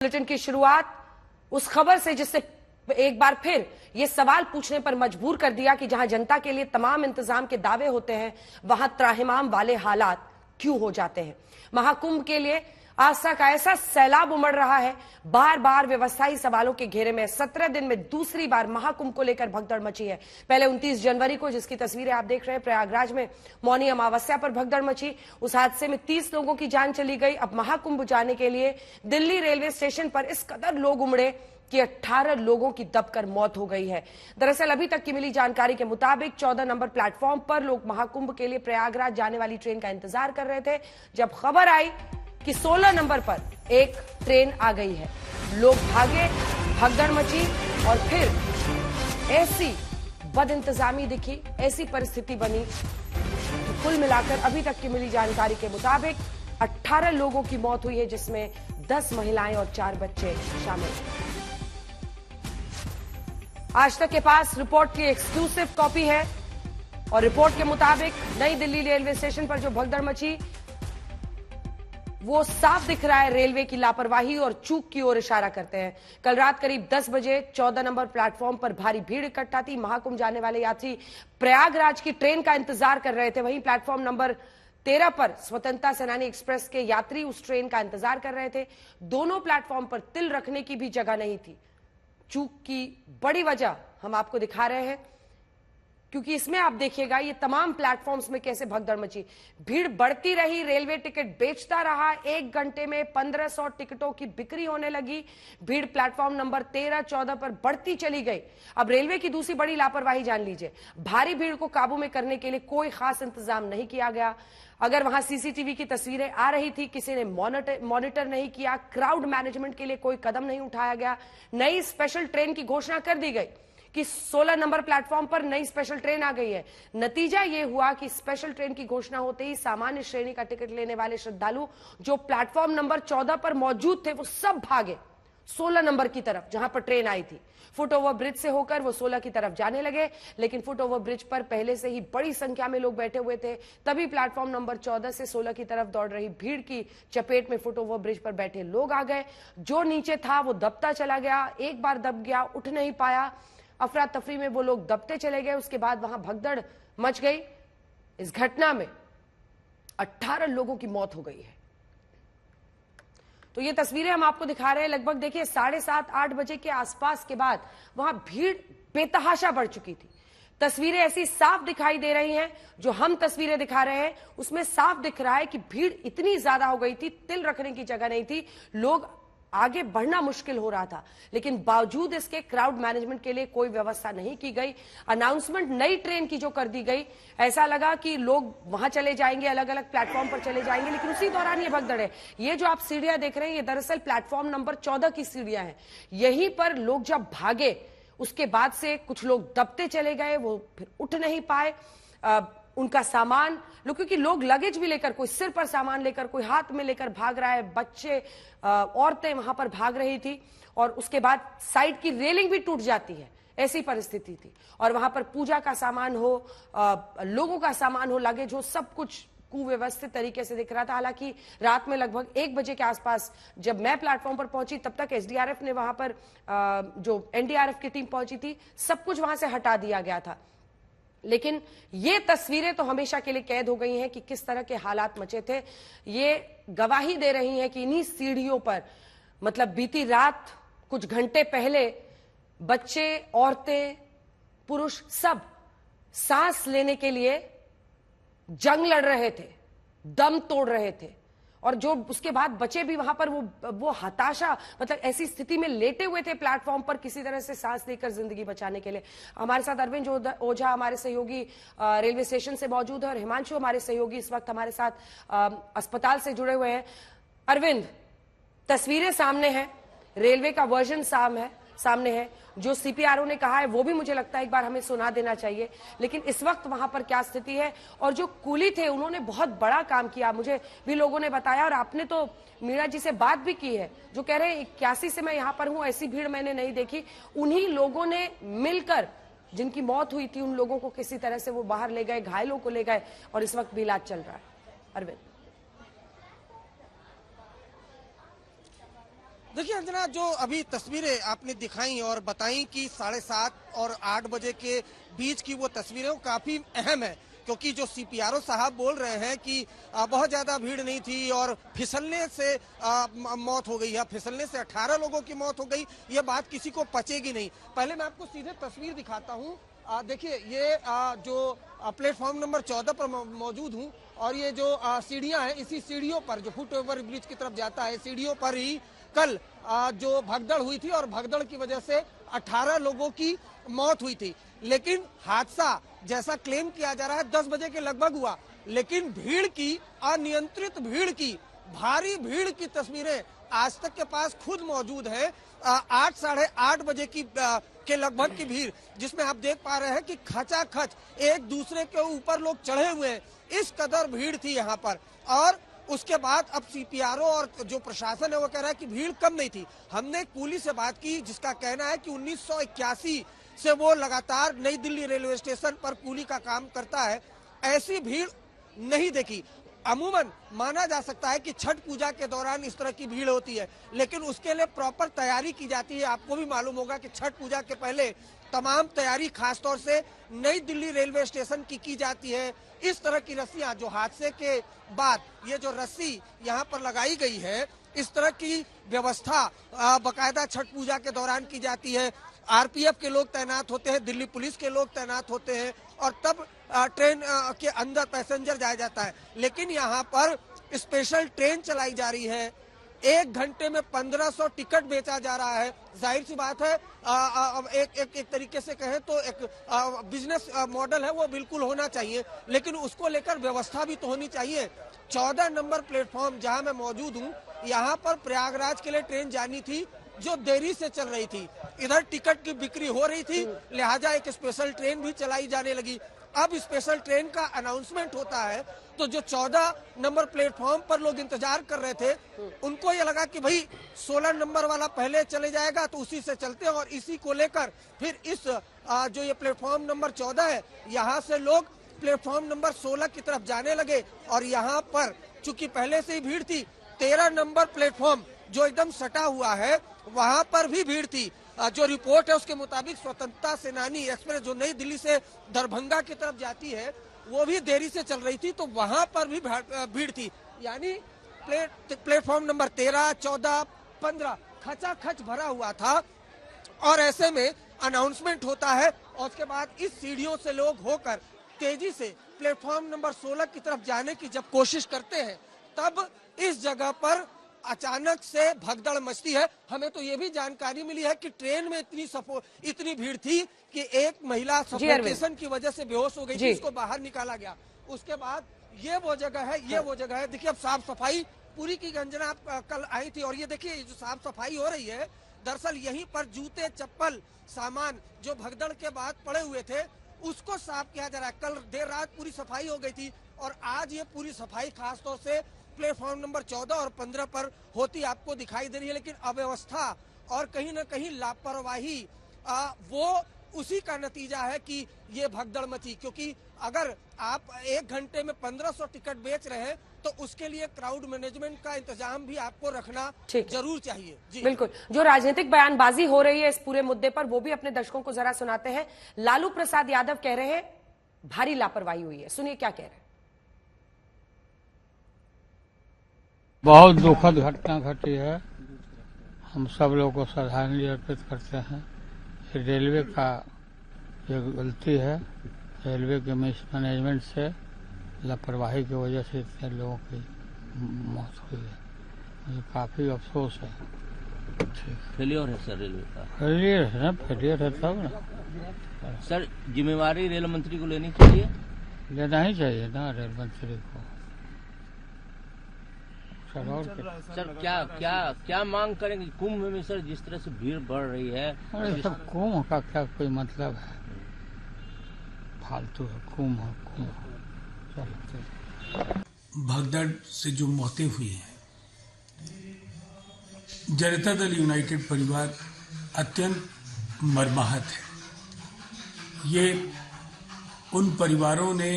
Bulletin की शुरुआत उस खबर से जिससे एक बार फिर ये सवाल पूछने पर मजबूर कर दिया कि जहां जनता के लिए तमाम इंतजाम के दावे होते हैं, वहां त्राहिमाम वाले हालात क्यों हो जाते हैं। महाकुंभ के लिए आस्था का ऐसा सैलाब उमड़ रहा है, बार बार व्यवस्थाई सवालों के घेरे में 17 दिन में दूसरी बार महाकुंभ को लेकर भगदड़ मची है। पहले 29 जनवरी को, जिसकी तस्वीरें आप देख रहे हैं, प्रयागराज में मौनी अमावस्या पर भगदड़ मची। उस हादसे में 30 लोगों की जान चली गई। अब महाकुंभ जाने के लिए दिल्ली रेलवे स्टेशन पर इस कदर लोग उमड़े कि 18 लोगों की दबकर मौत हो गई है। दरअसल अभी तक की मिली जानकारी के मुताबिक 14 नंबर प्लेटफॉर्म पर लोग महाकुंभ के लिए प्रयागराज जाने वाली ट्रेन का इंतजार कर रहे थे, जब खबर आई कि 16 नंबर पर एक ट्रेन आ गई है। लोग भागे, भगदड़ मची और फिर ऐसी बदइंतजामी दिखी, ऐसी परिस्थिति बनी कि कुल मिलाकर अभी तक की मिली जानकारी के मुताबिक 18 लोगों की मौत हुई है, जिसमें 10 महिलाएं और 4 बच्चे शामिल हैं। आज तक के पास रिपोर्ट की एक्सक्लूसिव कॉपी है और रिपोर्ट के मुताबिक नई दिल्ली रेलवे स्टेशन पर जो भगदड़ मची, वो साफ दिख रहा है रेलवे की लापरवाही और चूक की ओर इशारा करते हैं। कल रात करीब 10 बजे 14 नंबर प्लेटफॉर्म पर भारी भीड़ इकट्ठा थी। महाकुंभ जाने वाले यात्री प्रयागराज की ट्रेन का इंतजार कर रहे थे। वहीं प्लेटफॉर्म नंबर 13 पर स्वतंत्रता सेनानी एक्सप्रेस के यात्री उस ट्रेन का इंतजार कर रहे थे। दोनों प्लेटफॉर्म पर तिल रखने की भी जगह नहीं थी। चूक की बड़ी वजह हम आपको दिखा रहे हैं, क्योंकि इसमें आप देखिएगा ये तमाम प्लेटफॉर्म्स में कैसे भगदड़ मची। भीड़ बढ़ती रही, रेलवे टिकट बेचता रहा। 1 घंटे में 1500 टिकटों की बिक्री होने लगी। भीड़ प्लेटफॉर्म नंबर 13, 14 पर बढ़ती चली गई। अब रेलवे की दूसरी बड़ी लापरवाही जान लीजिए। भारी भीड़ को काबू में करने के लिए कोई खास इंतजाम नहीं किया गया। अगर वहां सीसीटीवी की तस्वीरें आ रही थी, किसी ने मॉनिटर नहीं किया। क्राउड मैनेजमेंट के लिए कोई कदम नहीं उठाया गया। नई स्पेशल ट्रेन की घोषणा कर दी गई कि 16 नंबर प्लेटफॉर्म पर नई स्पेशल ट्रेन आ गई है। नतीजा यह हुआ कि स्पेशल ट्रेन की घोषणा होते ही सामान्य श्रेणी का टिकट लेने वाले श्रद्धालु जो प्लेटफॉर्म नंबर 14 पर मौजूद थे, वो सब भागे 16 नंबर की तरफ, जहां पर ट्रेन आई थी। फुट ओवर ब्रिज से होकर वो 16 की तरफ जाने लगे, लेकिन फुट ओवर ब्रिज पर पहले से ही बड़ी संख्या में लोग बैठे हुए थे। तभी प्लेटफॉर्म नंबर 14 से 16 की तरफ दौड़ रही भीड़ की चपेट में फुट ओवर ब्रिज पर बैठे लोग आ गए। जो नीचे था वो दबता चला गया। एक बार दब गया, उठ नहीं पाया। अफरा तफरी में वो लोग दबते चले गए। उसके बाद वहां भगदड़ मच गई। इस घटना में 18 लोगों की मौत हो गई है। तो ये तस्वीरें हम आपको दिखा रहे हैं। लगभग देखिए 7:30, 8 बजे के आसपास के बाद वहां भीड़ बेतहाशा बढ़ चुकी थी। तस्वीरें ऐसी साफ दिखाई दे रही हैं, जो हम तस्वीरें दिखा रहे हैं उसमें साफ दिख रहा है कि भीड़ इतनी ज्यादा हो गई थी, तिल रखने की जगह नहीं थी। लोग आगे बढ़ना मुश्किल हो रहा था, लेकिन बावजूद इसके क्राउड मैनेजमेंट के लिए कोई व्यवस्था नहीं की गई। अनाउंसमेंट नई ट्रेन की जो कर दी गई, ऐसा लगा कि लोग वहां चले जाएंगे, अलग अलग प्लेटफॉर्म पर चले जाएंगे, लेकिन उसी दौरान ये भगदड़ है। ये जो आप सीढ़ियां देख रहे हैं, ये दरअसल प्लेटफॉर्म नंबर 14 की सीढ़ियां हैं। यहीं पर लोग जब भागे, उसके बाद से कुछ लोग दबते चले गए, वो फिर उठ नहीं पाए। उनका सामान क्योंकि लोग लगेज भी लेकर, कोई सिर पर सामान लेकर, कोई हाथ में लेकर भाग रहा है। बच्चे, औरतें वहां पर भाग रही थी और उसके बाद साइड की रेलिंग भी टूट जाती है, ऐसी परिस्थिति थी। और वहां पर पूजा का सामान हो, लोगों का सामान हो, लगेज हो, सब कुछ कुव्यवस्थित तरीके से दिख रहा था। हालांकि रात में लगभग 1 बजे के आसपास जब मैं प्लेटफॉर्म पर पहुंची, तब तक एसडीआरएफ ने वहां पर जो एनडीआरएफ की टीम पहुंची थी, सब कुछ वहां से हटा दिया गया था। लेकिन ये तस्वीरें तो हमेशा के लिए कैद हो गई हैं कि किस तरह के हालात मचे थे। ये गवाही दे रही हैं कि इन्हीं सीढ़ियों पर, मतलब बीती रात कुछ घंटे पहले, बच्चे, औरतें, पुरुष सब सांस लेने के लिए जंग लड़ रहे थे, दम तोड़ रहे थे। और जो उसके बाद बचे भी वहां पर, वो हताशा, मतलब ऐसी स्थिति में लेटे हुए थे प्लेटफॉर्म पर, किसी तरह से सांस लेकर जिंदगी बचाने के लिए। हमारे साथ अरविंद ओझा हमारे सहयोगी रेलवे स्टेशन से मौजूद है और हिमांशु हमारे सहयोगी इस वक्त हमारे साथ अस्पताल से जुड़े हुए हैं। अरविंद, तस्वीरें सामने हैं, रेलवे का वर्जन सामने है। जो सीपीआरओ ने कहा है वो भी मुझे लगता है एक बार हमें सुना देना चाहिए। लेकिन इस वक्त वहां पर क्या स्थिति है? और जो कूली थे उन्होंने बहुत बड़ा काम किया, मुझे भी लोगों ने बताया, और आपने तो मीणा जी से बात भी की है, जो कह रहे हैं 81 से मैं यहां पर हूं, ऐसी भीड़ मैंने नहीं देखी। उन्हीं लोगों ने मिलकर जिनकी मौत हुई थी, उन लोगों को किसी तरह से वो बाहर ले गए, घायलों को ले गए, और इस वक्त भी इलाज चल रहा है। अरविंद। देखिए अंजना, जो अभी तस्वीरें आपने दिखाई और बताई कि 7:30 और 8 बजे के बीच की वो तस्वीरें वो काफी अहम है, क्योंकि जो सीपीआरओ साहब बोल रहे हैं कि बहुत ज्यादा भीड़ नहीं थी और फिसलने से मौत हो गई है, फिसलने से 18 लोगों की मौत हो गई, ये बात किसी को पचेगी नहीं। पहले मैं आपको सीधे तस्वीर दिखाता हूँ। देखिए ये जो प्लेटफॉर्म नंबर 14 पर मौजूद हूँ और ये जो सीढ़ियां हैं, इसी सीढ़ियों पर जो फुट ओवर ब्रिज की तरफ जाता है, सीढ़ियों पर ही कल जो भगदड़ हुई थी और भगदड़ की वजह से 18 लोगों की मौत हुई थी। लेकिन हादसा जैसा क्लेम किया जा रहा है 10 बजे के लगभग हुआ, लेकिन भीड़ की, अनियंत्रित भीड़ की, भारी भीड़ की तस्वीरें आज तक के पास खुद मौजूद है। 8 साढ़े 8 बजे की के लगभग की भीड़, जिसमें आप देख पा रहे हैं कि खचाखच एक दूसरे के ऊपर लोग चढ़े हुए हैं, इस कदर भीड़ थी यहाँ पर। और उसके बाद अब सीपीआरओ और जो प्रशासन है वो कह रहा है कि भीड़ कम नहीं थी। हमने कूली से बात की, जिसका कहना है कि 1981 से वो लगातार नई दिल्ली रेलवे स्टेशन पर कूली का काम करता है, ऐसी भीड़ नहीं देखी। अमूमन माना जा सकता है कि छठ पूजा के दौरान इस तरह की भीड़ होती है, लेकिन उसके लिए प्रॉपर तैयारी की जाती है। आपको भी मालूम होगा कि छठ पूजा के पहले तमाम तैयारी खासतौर से नई दिल्ली रेलवे स्टेशन की जाती है। इस तरह की रस्सियां जो हादसे के बाद ये जो रस्सी यहाँ पर लगाई गई है, इस तरह की व्यवस्था बकायदा छठ पूजा के दौरान की जाती है। आरपीएफ के लोग तैनात होते हैं, दिल्ली पुलिस के लोग तैनात होते हैं और तब ट्रेन के अंदर पैसेंजर जाया जाता है। लेकिन यहाँ पर स्पेशल ट्रेन चलाई जा रही है, 1 घंटे में 1500 टिकट बेचा जा रहा है। जाहिर सी बात है एक तरीके से कहें तो एक बिजनेस मॉडल है, वो बिल्कुल होना चाहिए, लेकिन उसको लेकर व्यवस्था भी तो होनी चाहिए। 14 नंबर प्लेटफॉर्म जहां मैं मौजूद हूं, यहां पर प्रयागराज के लिए ट्रेन जानी थी जो देरी से चल रही थी। इधर टिकट की बिक्री हो रही थी, लिहाजा एक स्पेशल ट्रेन भी चलाई जाने लगी। अब स्पेशल ट्रेन का अनाउंसमेंट होता है तो जो 14 नंबर प्लेटफॉर्म पर लोग इंतजार कर रहे थे, उनको ये लगा कि भाई 16 नंबर वाला पहले चले जाएगा तो उसी से चलते हैं, और इसी को लेकर फिर इस जो ये प्लेटफॉर्म नंबर 14 है, यहाँ से लोग प्लेटफॉर्म नंबर 16 की तरफ जाने लगे। और यहाँ पर चूंकि पहले से ही भीड़ थी, 13 नंबर प्लेटफॉर्म जो एकदम सटा हुआ है, वहां पर भी भीड़ थी। जो रिपोर्ट है उसके मुताबिक स्वतंत्रता सेनानी एक्सप्रेस जो नई दिल्ली से दरभंगा की तरफ जाती है, वो भी देरी से चल रही थी, तो वहां पर भी भीड़ थी। यानी प्लेटफॉर्म नंबर 13, 14, 15 खचाखच भरा हुआ था। और ऐसे में अनाउंसमेंट होता है और उसके बाद इस सीढ़ियों से लोग होकर तेजी से प्लेटफॉर्म नंबर 16 की तरफ जाने की जब कोशिश करते हैं, तब इस जगह पर अचानक से भगदड़ मचती है। हमें तो ये भी जानकारी मिली है कि ट्रेन में इतनी भीड़ थी कि एक महिला सफोकेशन की वजह से बेहोश हो गई थी, उसको बाहर निकाला गया। उसके बाद ये वो जगह है, देखिए अब साफ सफाई पूरी की गंजना कल आई थी, और ये देखिए जो साफ सफाई हो रही है, दरअसल यहीं पर जूते, चप्पल, सामान जो भगदड़ के बाद पड़े हुए थे, उसको साफ किया जा रहा है। कल देर रात पूरी सफाई हो गई थी और आज ये पूरी सफाई खासतौर से प्लेटफॉर्म नंबर 14 और 15 पर होती आपको दिखाई दे रही है। लेकिन अव्यवस्था और कहीं न कहीं लापरवाही वो उसी का नतीजा है कि ये भगदड़ मची। क्योंकि अगर आप 1 घंटे में 1500 टिकट बेच रहे हैं तो उसके लिए क्राउड मैनेजमेंट का इंतजाम भी आपको रखना जरूर चाहिए। जी बिल्कुल। जो राजनीतिक बयानबाजी हो रही है इस पूरे मुद्दे पर, वो भी अपने दर्शकों को जरा सुनाते हैं। लालू प्रसाद यादव कह रहे हैं भारी लापरवाही हुई है, सुनिए क्या कह रहे हैं। बहुत दुखद घटना घटी है, हम सब लोग को श्रद्धांजलि अर्पित करते हैं। रेलवे का ये गलती है, रेलवे के मैनेजमेंट से लापरवाही की वजह से इतने लोगों की मौत हुई है, मुझे काफी अफसोस है। फेलियर है सर रेलवे का, फेलियर है ना, फेलियर है तब ना सर। जिम्मेवारी रेल मंत्री को लेनी चाहिए, लेना ही चाहिए ना रेल मंत्री को। सर क्या मांग करेंगे कुंभ में सर, जिस तरह से भीड़ बढ़ रही है? अरे सब कुंभ का क्या कोई मतलब है, फालतू है कुंभ। भगदड़ से जो मौतें हुई हैं, जनता दल यूनाइटेड परिवार अत्यंत मर्माहत है। ये उन परिवारों ने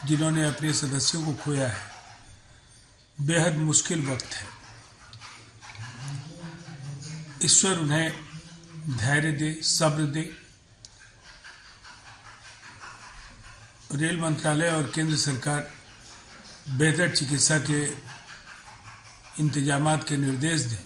जिन्होंने अपने सदस्यों को खोया है, बेहद मुश्किल वक्त है। ईश्वर उन्हें धैर्य दे, सब्र दे। रेल मंत्रालय और केंद्र सरकार बेहतर चिकित्सा के इंतजामात के निर्देश दें।